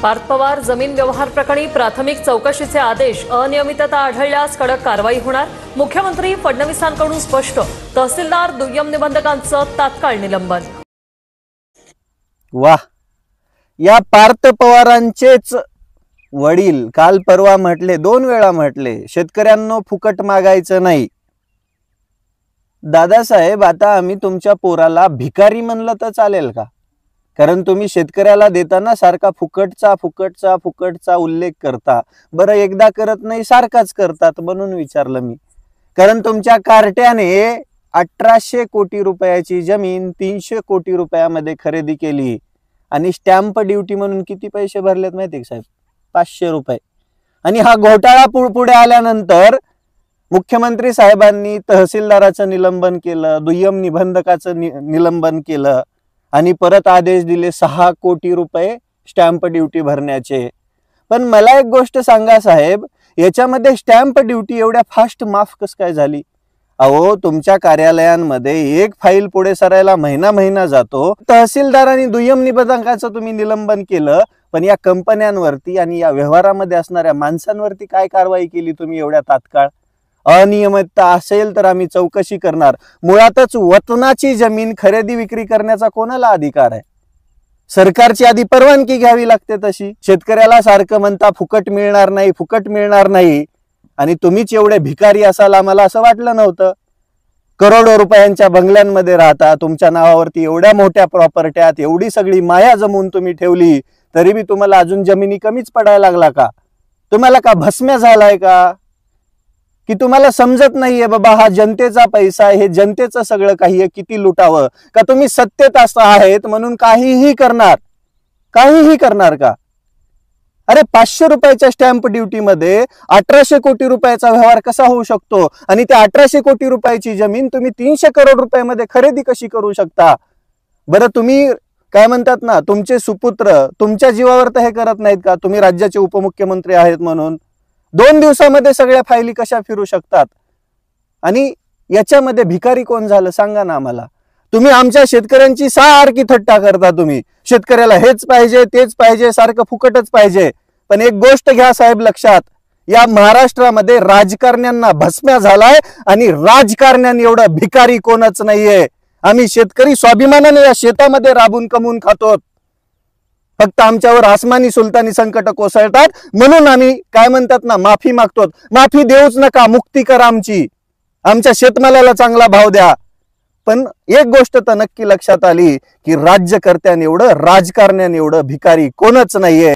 पार्थ पवार जमीन व्यवहार प्रकरणी प्राथमिक चौकशीचे आदेश, अनियमितता आढळल्यास कडक कारवाई होणार। मुख्यमंत्री फडणवीसांकडून स्पष्ट, तहसीलदार दुय्यम निबंधकांचं तात्काळ निलंबन। वाह, या पार्थ पवारांचेच वडील काल परवा म्हटले, 2 वेळा म्हटले, शेतकऱ्यांनो फुकट मागायचं नाही। दादासाहेब, आता आम्ही तुमच्या पोराला भिकारी म्हणलं तर चालेल का? कारण तुम्ही शेतकऱ्याला देताना सारखा फुकटचा फुकटचा फुकटचा उल्लेख करता। बरं, एकदा करत नाही सारखाच करतात म्हणून विचारलं मी। कारण तुमच्या कार्ट्याने 1800 कोटी रुपयाची जमीन 300 कोटी रुपयामध्ये खरेदी केली आणि स्टॅम्प ड्यूटी म्हणून किती पैसे भरलेत माहिती आहे साहेब? 500 रुपये। आणि हा घोटाळा पुढे आल्यानंतर मुख्यमंत्री साहेबांनी तहसीलदाराचं निलंबन केलं, दुय्यम निबंधकाचं निलंबन केलं आणि परत आदेश दिले 6 कोटी रुपये स्टॅम्प ड्यूटी भरण्याचे। पण मला एक गोष्ट सांगा साहेब, याच्यामध्ये स्टॅम्प ड्यूटी एवढ्या फास्ट माफ कस काय झाली? अहो, तुमच्या कार्यालयांमध्ये एक फाईल पुढे सरायला महिना जातो। तहसीलदार आणि दुय्यम निबंधकाचं तुम्ही निलंबन केलं, पण या कंपन्यांवरती आणि या व्यवहारामध्ये असणाऱ्या माणसांवरती काय कारवाई केली तुम्ही एवढ्या तात्काळ? अनियमितता असेल तर आम्ही चौकशी करणार। मुळातच वतनाची जमीन खरेदी विक्री करण्याचा कोणाला अधिकार आहे? सरकारची आधी परवानगी घ्यावी लागते तशी। शेतकऱ्याला सारखं म्हणता फुकट मिळणार नाही, फुकट मिळणार नाही, आणि तुम्हीच एवढे भिकारी असाल आम्हाला असं वाटलं नव्हतं। करोडो रुपयांच्या बंगल्यांमध्ये राहता, तुमच्या नावावरती एवढ्या मोठ्या प्रॉपर्ट्यात एवढी सगळी माया जमवून तुम्ही ठेवली, तरी बी तुम्हाला अजून जमिनी कमीच पडायला लागला का? तुम्हाला का भस्म्या झालाय का? की तुम्हाला समजत नाहीये बाबा हा जनतेचा पैसा आहे, हे जनतेचं सगळं काही आहे, किती लुटावं? का तुम्ही सत्तेत असं आहेत म्हणून काहीही करणार का? अरे, 500 रुपयाच्या स्टॅम्प ड्यूटी मध्ये 1800 कोटी रुपयाचा व्यवहार कसा होऊ शकतो? आणि त्या 1800 कोटी रुपयाची जमीन तुम्ही 300 करोड रुपयामध्ये खरेदी कशी करू शकता? बरं, तुम्ही काय म्हणतात ना, तुमचे सुपुत्र तुमच्या जीवावर तर हे करत नाहीत का? तुम्ही राज्याचे उपमुख्यमंत्री आहेत म्हणून 2 दिवसामध्ये सगळ्या फायली कशा फिरू शकतात? आणि याच्यामध्ये भिकारी कोण झालं सांगा ना आम्हाला। तुम्ही आमच्या शेतकऱ्यांची सारखी थट्टा करता। तुम्ही शेतकऱ्याला हेच पाहिजे, तेच पाहिजे, सारखं फुकटच पाहिजे। पण एक गोष्ट घ्या साहेब लक्षात, या महाराष्ट्रामध्ये राजकारण्यांना भस्म्या झालाय आणि राजकारण्यांनी एवढं भिकारी कोणच नाहीये। आम्ही शेतकरी स्वाभिमानाने या शेतामध्ये राबून कमवून खातो। फक्त आमच्यावर आसमानी सुलतानी संकट कोसळतात म्हणून आम्ही काय म्हणतात ना, माफी मागतो। माफी देऊच नका, मुक्ती करा आमची, आमच्या शेतमालाला चांगला भाव द्या। पण एक गोष्ट तर नक्की लक्षात आली की राज्यकर्त्याने एवढं, राजकारण्याने एवढं भिकारी कोणच नाहीये।